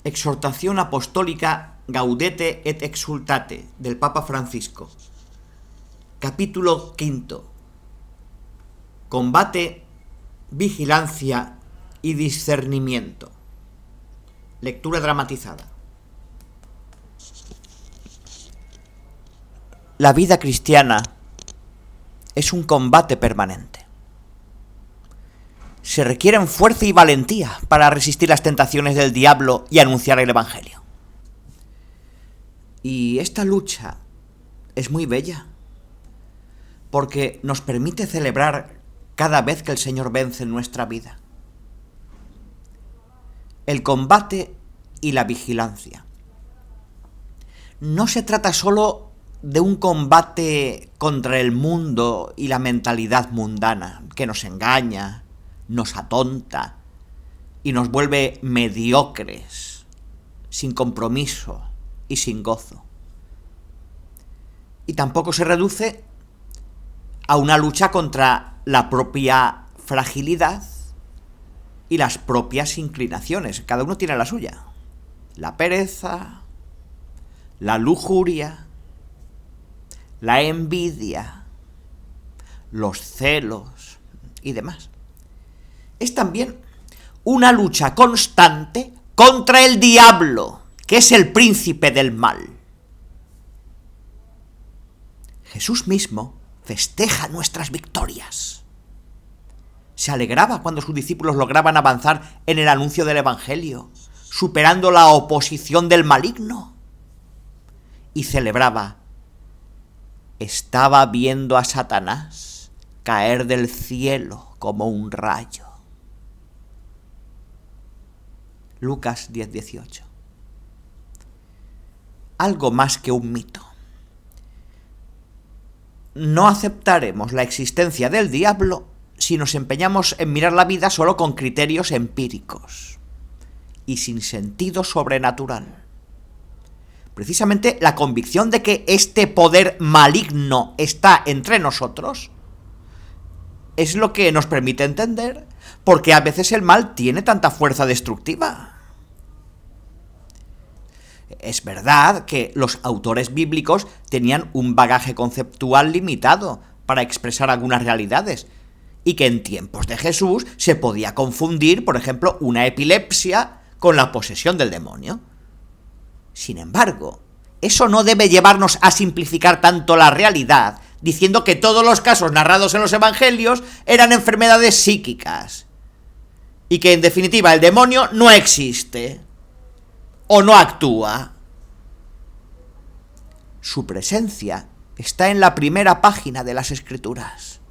Exhortación apostólica Gaudete et Exsultate del Papa Francisco. Capítulo V. Combate, vigilancia y discernimiento. Lectura dramatizada. La vida cristiana es un combate permanente. Se requieren fuerza y valentía para resistir las tentaciones del diablo y anunciar el Evangelio. Y esta lucha es muy bella, porque nos permite celebrar cada vez que el Señor vence en nuestra vida. El combate y la vigilancia. No se trata solo de un combate contra el mundo y la mentalidad mundana, que nos engaña, nos atonta y nos vuelve mediocres, sin compromiso y sin gozo. Y tampoco se reduce a una lucha contra la propia fragilidad y las propias inclinaciones. Cada uno tiene la suya. La pereza, la lujuria, la envidia, los celos y demás. Es también una lucha constante contra el diablo, que es el príncipe del mal. Jesús mismo festeja nuestras victorias. Se alegraba cuando sus discípulos lograban avanzar en el anuncio del Evangelio, superando la oposición del maligno. Y celebraba: estaba viendo a Satanás caer del cielo como un rayo. Lucas 10:18. Algo más que un mito. No aceptaremos la existencia del diablo si nos empeñamos en mirar la vida solo con criterios empíricos y sin sentido sobrenatural. Precisamente la convicción de que este poder maligno está entre nosotros es lo que nos permite entender por qué a veces el mal tiene tanta fuerza destructiva. Es verdad que los autores bíblicos tenían un bagaje conceptual limitado para expresar algunas realidades, y que en tiempos de Jesús se podía confundir, por ejemplo, una epilepsia con la posesión del demonio. Sin embargo, eso no debe llevarnos a simplificar tanto la realidad, diciendo que todos los casos narrados en los evangelios eran enfermedades psíquicas, y que en definitiva el demonio no existe o no actúa. Su presencia está en la primera página de las Escrituras,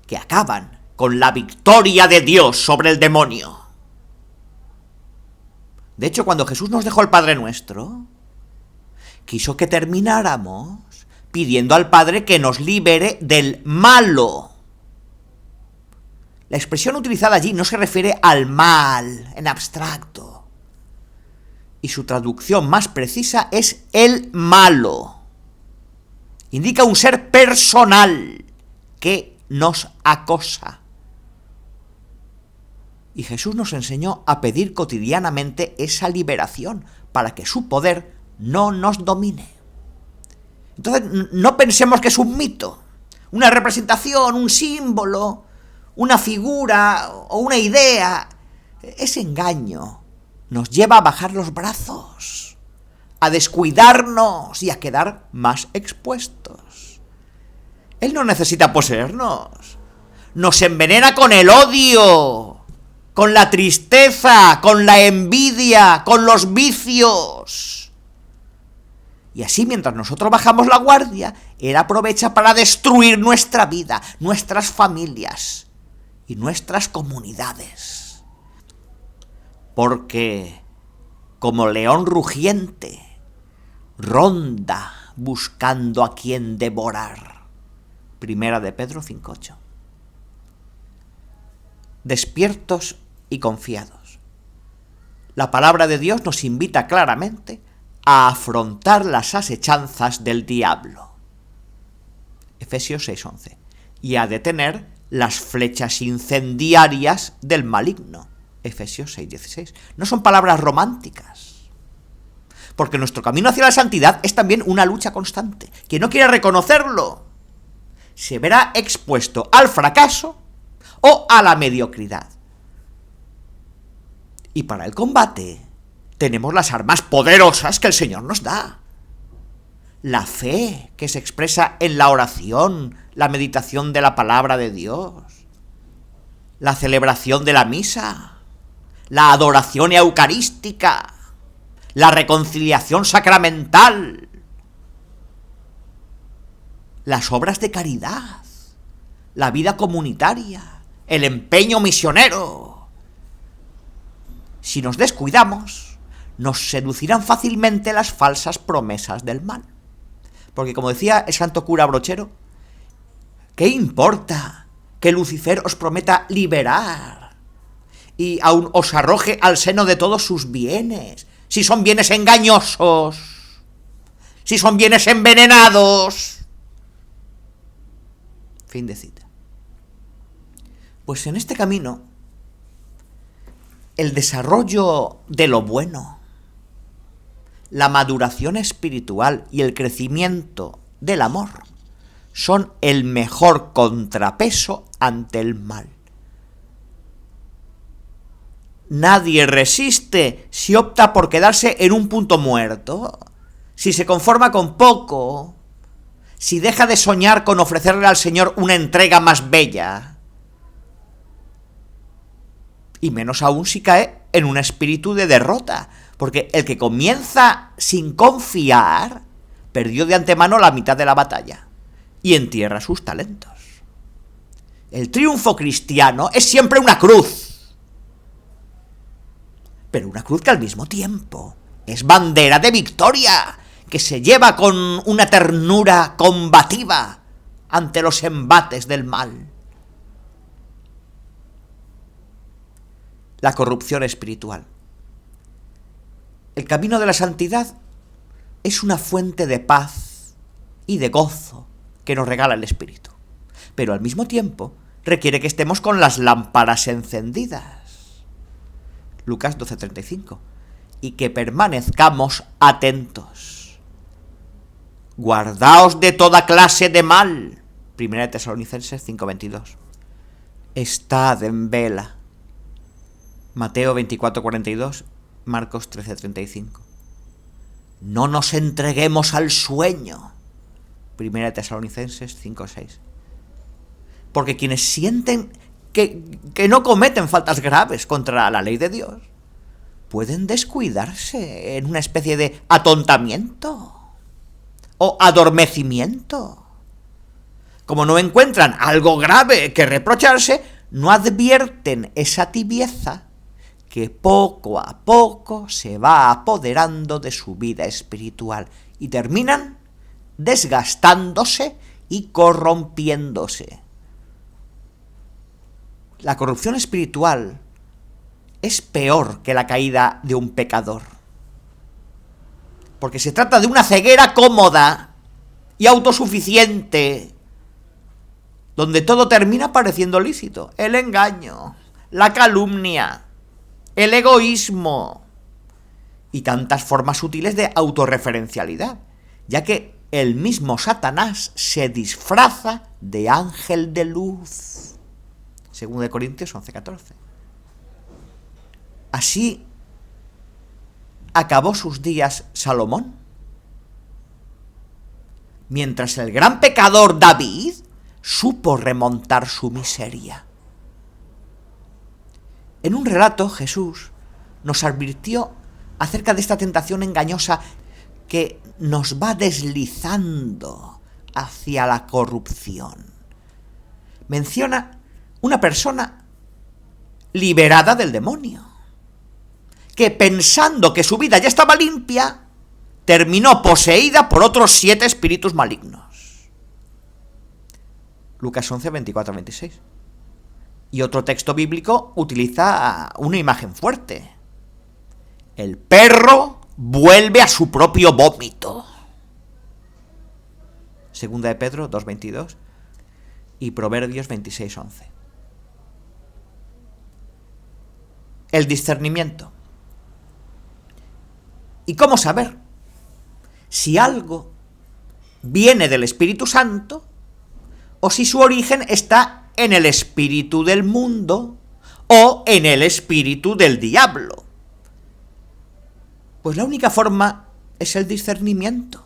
que acaban con la victoria de Dios sobre el demonio. De hecho, cuando Jesús nos dejó el Padre Nuestro, quiso que termináramos pidiendo al Padre que nos libere del malo. La expresión utilizada allí no se refiere al mal en abstracto, y su traducción más precisa es el malo. Indica un ser personal que nos acosa. Y Jesús nos enseñó a pedir cotidianamente esa liberación para que su poder no nos domine. Entonces, no pensemos que es un mito, una representación, un símbolo, una figura o una idea. Ese engaño nos lleva a bajar los brazos, a descuidarnos y a quedar más expuestos. Él no necesita poseernos. Nos envenena con el odio, con la tristeza, con la envidia, con los vicios. Y así, mientras nosotros bajamos la guardia, Él aprovecha para destruir nuestra vida, nuestras familias y nuestras comunidades. Porque, como león rugiente, ronda buscando a quien devorar. Primera de Pedro 5:8. Despiertos y confiados. La palabra de Dios nos invita claramente a afrontar las asechanzas del diablo. Efesios 6:11. Y a detener las flechas incendiarias del maligno. Efesios 6:16. No son palabras románticas. Porque nuestro camino hacia la santidad es también una lucha constante. Quien no quiera reconocerlo se verá expuesto al fracaso o a la mediocridad. Y para el combate tenemos las armas poderosas que el Señor nos da. La fe que se expresa en la oración, la meditación de la palabra de Dios, la celebración de la misa, la adoración eucarística, la reconciliación sacramental, las obras de caridad, la vida comunitaria, el empeño misionero. Si nos descuidamos, nos seducirán fácilmente las falsas promesas del mal. Porque como decía el santo cura Brochero, ¿qué importa que Lucifer os prometa liberar y aún os arroje al seno de todos sus bienes, si son bienes engañosos, si son bienes envenenados? Fin de cita. Pues en este camino, el desarrollo de lo bueno, la maduración espiritual y el crecimiento del amor son el mejor contrapeso ante el mal. Nadie resiste si opta por quedarse en un punto muerto, si se conforma con poco, si deja de soñar con ofrecerle al Señor una entrega más bella, y menos aún si cae en un espíritu de derrota, porque el que comienza sin confiar perdió de antemano la mitad de la batalla y entierra sus talentos. El triunfo cristiano es siempre una cruz, pero una cruz que al mismo tiempo es bandera de victoria, que se lleva con una ternura combativa ante los embates del mal. La corrupción espiritual. El camino de la santidad es una fuente de paz y de gozo que nos regala el Espíritu, pero al mismo tiempo requiere que estemos con las lámparas encendidas. Lucas 12:35. Y que permanezcamos atentos. Guardaos de toda clase de mal. 1 Tesalonicenses 5:22. Estad en vela. Mateo 24:42, Marcos 13:35. No nos entreguemos al sueño. 1 Tesalonicenses 5:6. Porque quienes sienten que no cometen faltas graves contra la ley de Dios, pueden descuidarse en una especie de atontamiento o adormecimiento. Como no encuentran algo grave que reprocharse, no advierten esa tibieza que poco a poco se va apoderando de su vida espiritual y terminan desgastándose y corrompiéndose. La corrupción espiritual es peor que la caída de un pecador, porque se trata de una ceguera cómoda y autosuficiente, donde todo termina pareciendo lícito: el engaño, la calumnia, el egoísmo y tantas formas sutiles de autorreferencialidad, ya que el mismo Satanás se disfraza de ángel de luz. 2 Corintios 11:14. Así acabó sus días Salomón, mientras el gran pecador David supo remontar su miseria. En un relato, Jesús nos advirtió acerca de esta tentación engañosa que nos va deslizando hacia la corrupción. Menciona una persona liberada del demonio, que pensando que su vida ya estaba limpia, terminó poseída por otros 7 espíritus malignos. Lucas 11, 24-26. Y otro texto bíblico utiliza una imagen fuerte. El perro vuelve a su propio vómito. 2 de Pedro 2:22 y Proverbios 26:11. el discernimiento. ¿Y cómo saber si algo viene del Espíritu Santo o si su origen está en el espíritu del mundo o en el espíritu del diablo? Pues la única forma es el discernimiento,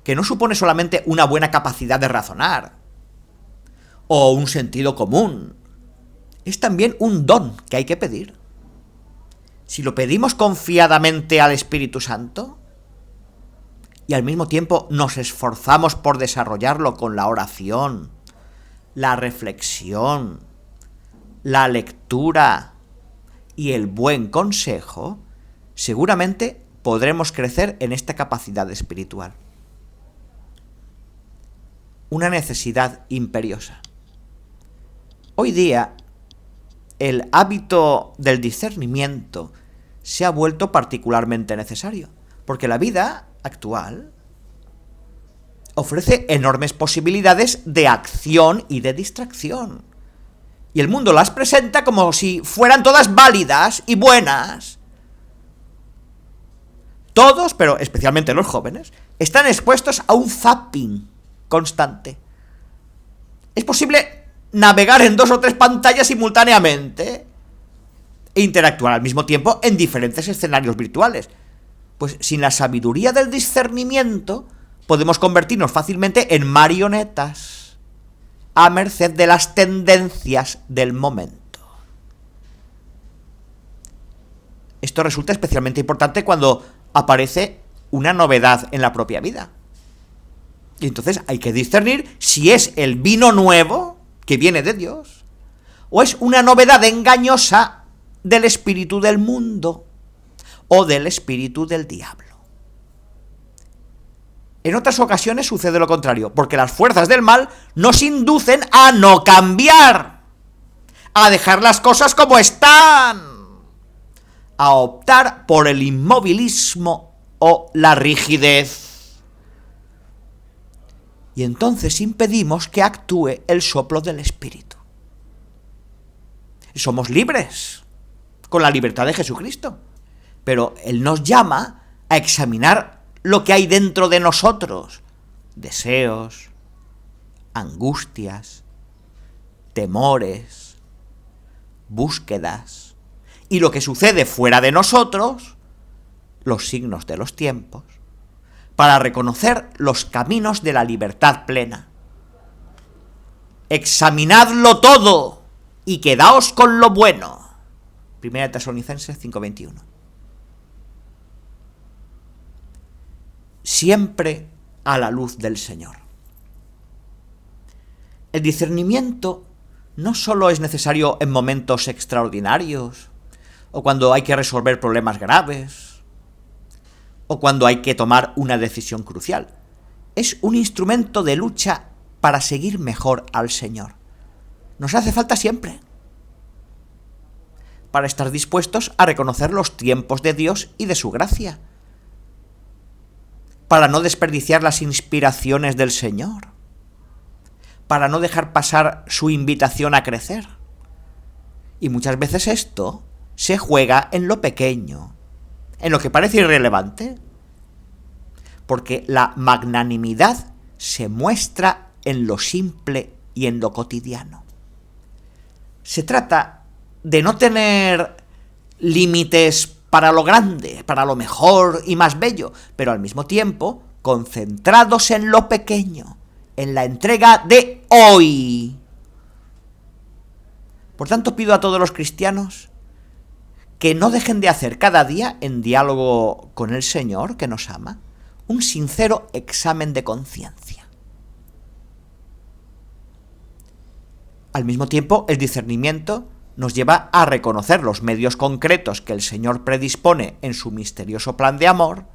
que no supone solamente una buena capacidad de razonar o un sentido común, es también un don que hay que pedir. Si lo pedimos confiadamente al Espíritu Santo y al mismo tiempo nos esforzamos por desarrollarlo con la oración, la reflexión, la lectura y el buen consejo, seguramente podremos crecer en esta capacidad espiritual. Una necesidad imperiosa. Hoy día, el hábito del discernimiento se ha vuelto particularmente necesario, porque la vida actual ofrece enormes posibilidades de acción y de distracción. Y el mundo las presenta como si fueran todas válidas y buenas. Todos, pero especialmente los jóvenes, están expuestos a un zapping constante. Es posible navegar en 2 o 3 pantallas simultáneamente e interactuar al mismo tiempo en diferentes escenarios virtuales. Pues sin la sabiduría del discernimiento podemos convertirnos fácilmente en marionetas a merced de las tendencias del momento. Esto resulta especialmente importante cuando aparece una novedad en la propia vida. Y entonces hay que discernir si es el vino nuevo que viene de Dios o es una novedad engañosa del espíritu del mundo o del espíritu del diablo. En otras ocasiones sucede lo contrario, porque las fuerzas del mal nos inducen a no cambiar, a dejar las cosas como están, a optar por el inmovilismo o la rigidez. Y entonces impedimos que actúe el soplo del Espíritu. Somos libres, con la libertad de Jesucristo, pero Él nos llama a examinar lo que hay dentro de nosotros: deseos, angustias, temores, búsquedas, y lo que sucede fuera de nosotros, los signos de los tiempos, para reconocer los caminos de la libertad plena. Examinadlo todo y quedaos con lo bueno. 1 Tesalonicenses 5:21. Siempre a la luz del Señor. El discernimiento no solo es necesario en momentos extraordinarios, o cuando hay que resolver problemas graves, o cuando hay que tomar una decisión crucial. Es un instrumento de lucha para seguir mejor al Señor. Nos hace falta siempre, para estar dispuestos a reconocer los tiempos de Dios y de su gracia, para no desperdiciar las inspiraciones del Señor, para no dejar pasar su invitación a crecer. Y muchas veces esto se juega en lo pequeño, en lo que parece irrelevante, porque la magnanimidad se muestra en lo simple y en lo cotidiano. Se trata de no tener límites para lo grande, para lo mejor y más bello, pero al mismo tiempo concentrados en lo pequeño, en la entrega de hoy. Por tanto, pido a todos los cristianos que no dejen de hacer cada día, en diálogo con el Señor, que nos ama, un sincero examen de conciencia. Al mismo tiempo, el discernimiento nos lleva a reconocer los medios concretos que el Señor predispone en su misterioso plan de amor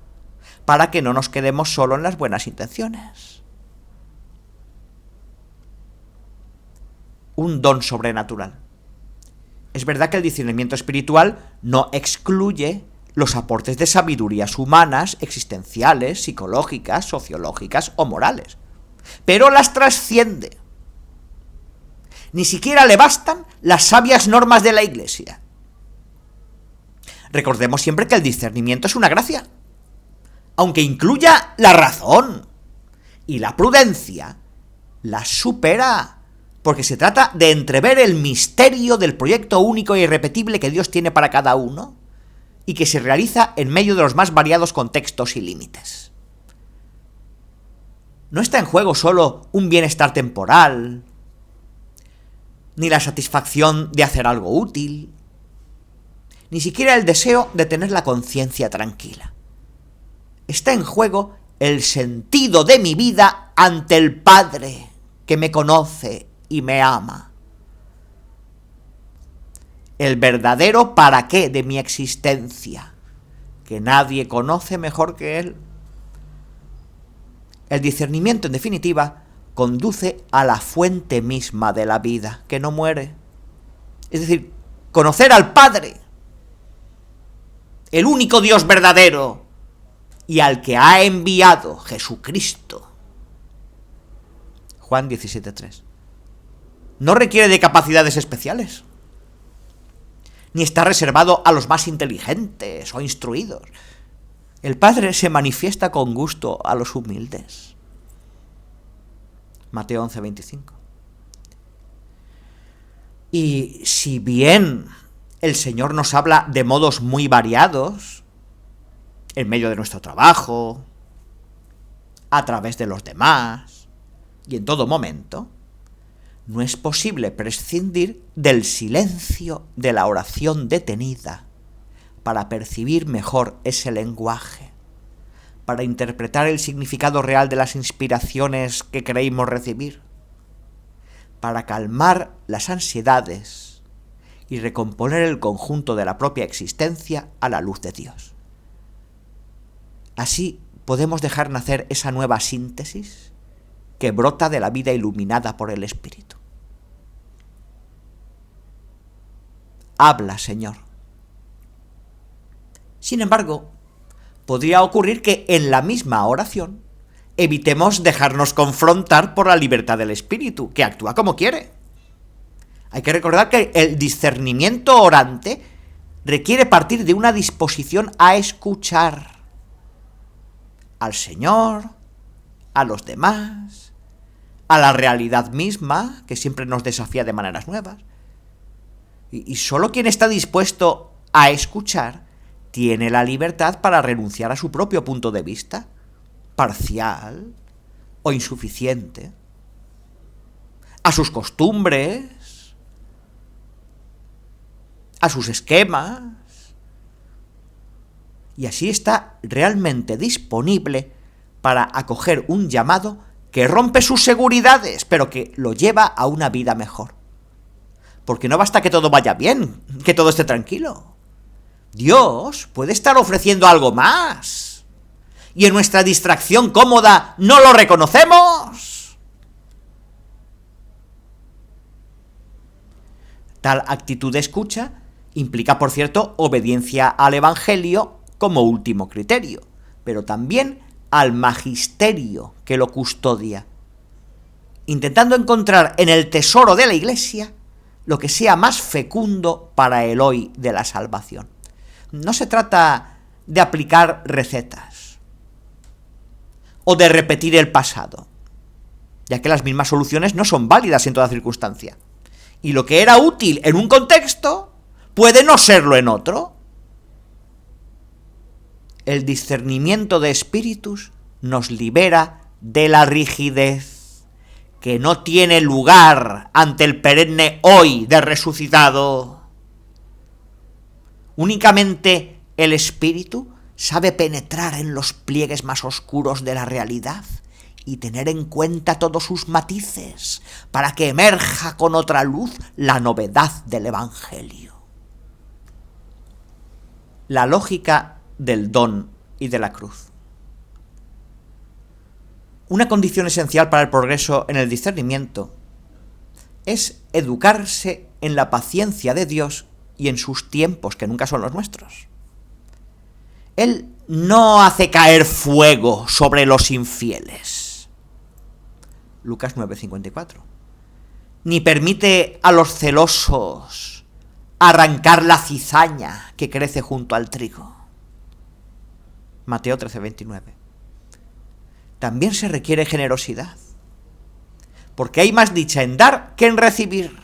para que no nos quedemos solo en las buenas intenciones. Un don sobrenatural. Es verdad que el discernimiento espiritual no excluye los aportes de sabidurías humanas, existenciales, psicológicas, sociológicas o morales, pero las trasciende. Ni siquiera le bastan las sabias normas de la Iglesia. Recordemos siempre que el discernimiento es una gracia, aunque incluya la razón y la prudencia, la supera, porque se trata de entrever el misterio del proyecto único e irrepetible que Dios tiene para cada uno y que se realiza en medio de los más variados contextos y límites. No está en juego solo un bienestar temporal, ni la satisfacción de hacer algo útil, ni siquiera el deseo de tener la conciencia tranquila. Está en juego el sentido de mi vida ante el Padre que me conoce y me ama. El verdadero para qué de mi existencia, que nadie conoce mejor que Él. El discernimiento, en definitiva, conduce a la fuente misma de la vida, que no muere. Es decir, conocer al Padre, el único Dios verdadero, y al que ha enviado Jesucristo. Juan 17:3. No requiere de capacidades especiales, ni está reservado a los más inteligentes o instruidos. El Padre se manifiesta con gusto a los humildes. Mateo 11:25. Y si bien el Señor nos habla de modos muy variados, en medio de nuestro trabajo, a través de los demás y en todo momento, no es posible prescindir del silencio de la oración detenida para percibir mejor ese lenguaje, para interpretar el significado real de las inspiraciones que creímos recibir, para calmar las ansiedades y recomponer el conjunto de la propia existencia a la luz de Dios. Así podemos dejar nacer esa nueva síntesis que brota de la vida iluminada por el Espíritu. Habla, Señor. Sin embargo, podría ocurrir que en la misma oración evitemos dejarnos confrontar por la libertad del Espíritu, que actúa como quiere. Hay que recordar que el discernimiento orante requiere partir de una disposición a escuchar al Señor, a los demás, a la realidad misma, que siempre nos desafía de maneras nuevas. Y solo quien está dispuesto a escuchar tiene la libertad para renunciar a su propio punto de vista, parcial o insuficiente, a sus costumbres, a sus esquemas, y así está realmente disponible para acoger un llamado que rompe sus seguridades, pero que lo lleva a una vida mejor. Porque no basta que todo vaya bien, que todo esté tranquilo. Dios puede estar ofreciendo algo más. Y en nuestra distracción cómoda no lo reconocemos. Tal actitud de escucha implica, por cierto, obediencia al Evangelio como último criterio, pero también al magisterio que lo custodia, intentando encontrar en el tesoro de la Iglesia lo que sea más fecundo para el hoy de la salvación. No se trata de aplicar recetas o de repetir el pasado, ya que las mismas soluciones no son válidas en toda circunstancia. Y lo que era útil en un contexto puede no serlo en otro. El discernimiento de espíritus nos libera de la rigidez que no tiene lugar ante el perenne hoy del resucitado. Únicamente el espíritu sabe penetrar en los pliegues más oscuros de la realidad y tener en cuenta todos sus matices para que emerja con otra luz la novedad del Evangelio. La lógica del don y de la cruz. Una condición esencial para el progreso en el discernimiento es educarse en la paciencia de Dios y en sus tiempos, que nunca son los nuestros. Él no hace caer fuego sobre los infieles. Lucas 9:54. Ni permite a los celosos arrancar la cizaña que crece junto al trigo. Mateo 13:29. También se requiere generosidad, porque hay más dicha en dar que en recibir.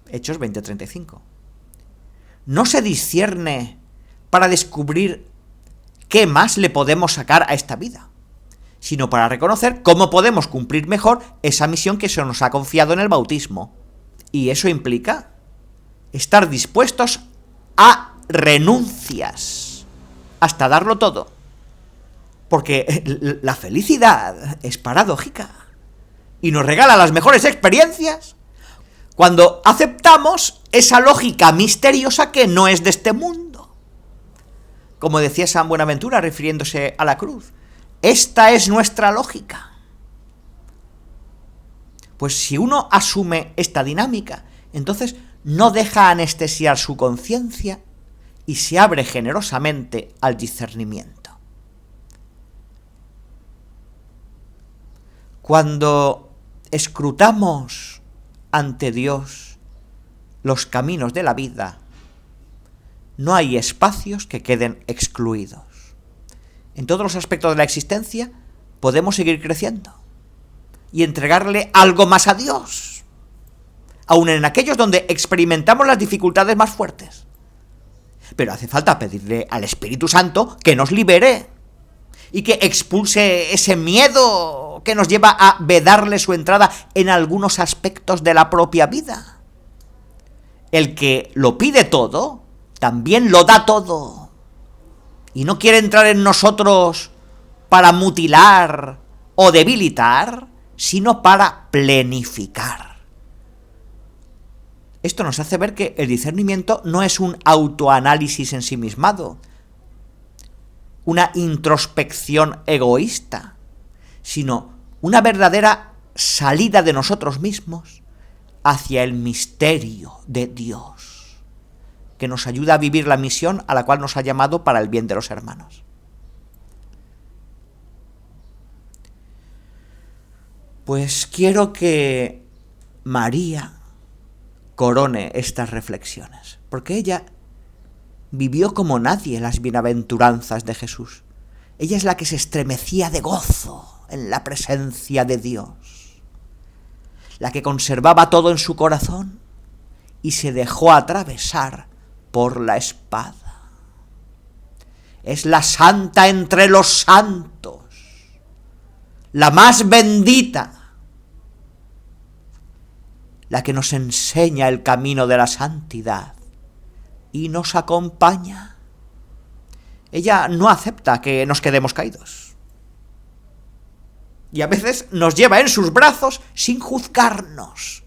Hechos 20:35. No se discierne para descubrir qué más le podemos sacar a esta vida, sino para reconocer cómo podemos cumplir mejor esa misión que se nos ha confiado en el bautismo. Y eso implica estar dispuestos a renuncias, hasta darlo todo. Porque la felicidad es paradójica y nos regala las mejores experiencias cuando aceptamos esa lógica misteriosa que no es de este mundo. Como decía San Buenaventura refiriéndose a la cruz, esta es nuestra lógica. Pues si uno asume esta dinámica, entonces no deja anestesiar su conciencia y se abre generosamente al discernimiento. Cuando escrutamos ante Dios los caminos de la vida, no hay espacios que queden excluidos. En todos los aspectos de la existencia podemos seguir creciendo y entregarle algo más a Dios, aun en aquellos donde experimentamos las dificultades más fuertes. Pero hace falta pedirle al Espíritu Santo que nos libere y que expulse ese miedo que nos lleva a vedarle su entrada en algunos aspectos de la propia vida. El que lo pide todo, también lo da todo. Y no quiere entrar en nosotros para mutilar o debilitar, sino para plenificar. Esto nos hace ver que el discernimiento no es un autoanálisis ensimismado, una introspección egoísta, sino una verdadera salida de nosotros mismos hacia el misterio de Dios, que nos ayuda a vivir la misión a la cual nos ha llamado para el bien de los hermanos. Pues quiero que María corone estas reflexiones, porque ella vivió como nadie las bienaventuranzas de Jesús. Ella es la que se estremecía de gozo en la presencia de Dios, la que conservaba todo en su corazón y se dejó atravesar por la espada. Es la santa entre los santos, la más bendita, la que nos enseña el camino de la santidad y nos acompaña. Ella no acepta que nos quedemos caídos. Y a veces nos lleva en sus brazos sin juzgarnos.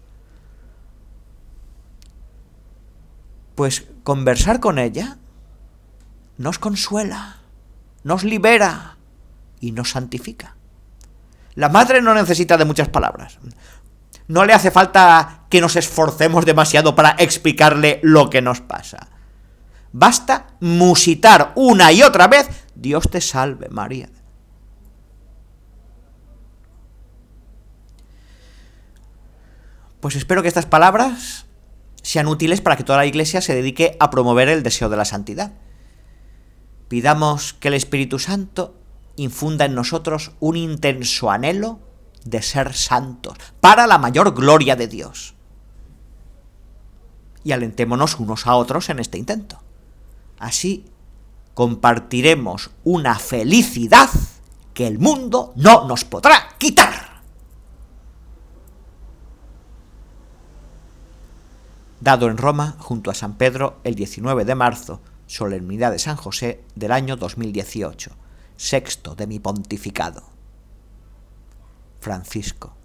Pues conversar con ella nos consuela, nos libera y nos santifica. La madre no necesita de muchas palabras. No le hace falta que nos esforcemos demasiado para explicarle lo que nos pasa. Basta musitar una y otra vez: Dios te salve, María. Pues espero que estas palabras sean útiles para que toda la Iglesia se dedique a promover el deseo de la santidad. Pidamos que el Espíritu Santo infunda en nosotros un intenso anhelo de ser santos, para la mayor gloria de Dios. Y alentémonos unos a otros en este intento. Así compartiremos una felicidad que el mundo no nos podrá quitar. Dado en Roma, junto a San Pedro, el 19 de marzo, solemnidad de San José del año 2018, sexto de mi pontificado. Francisco.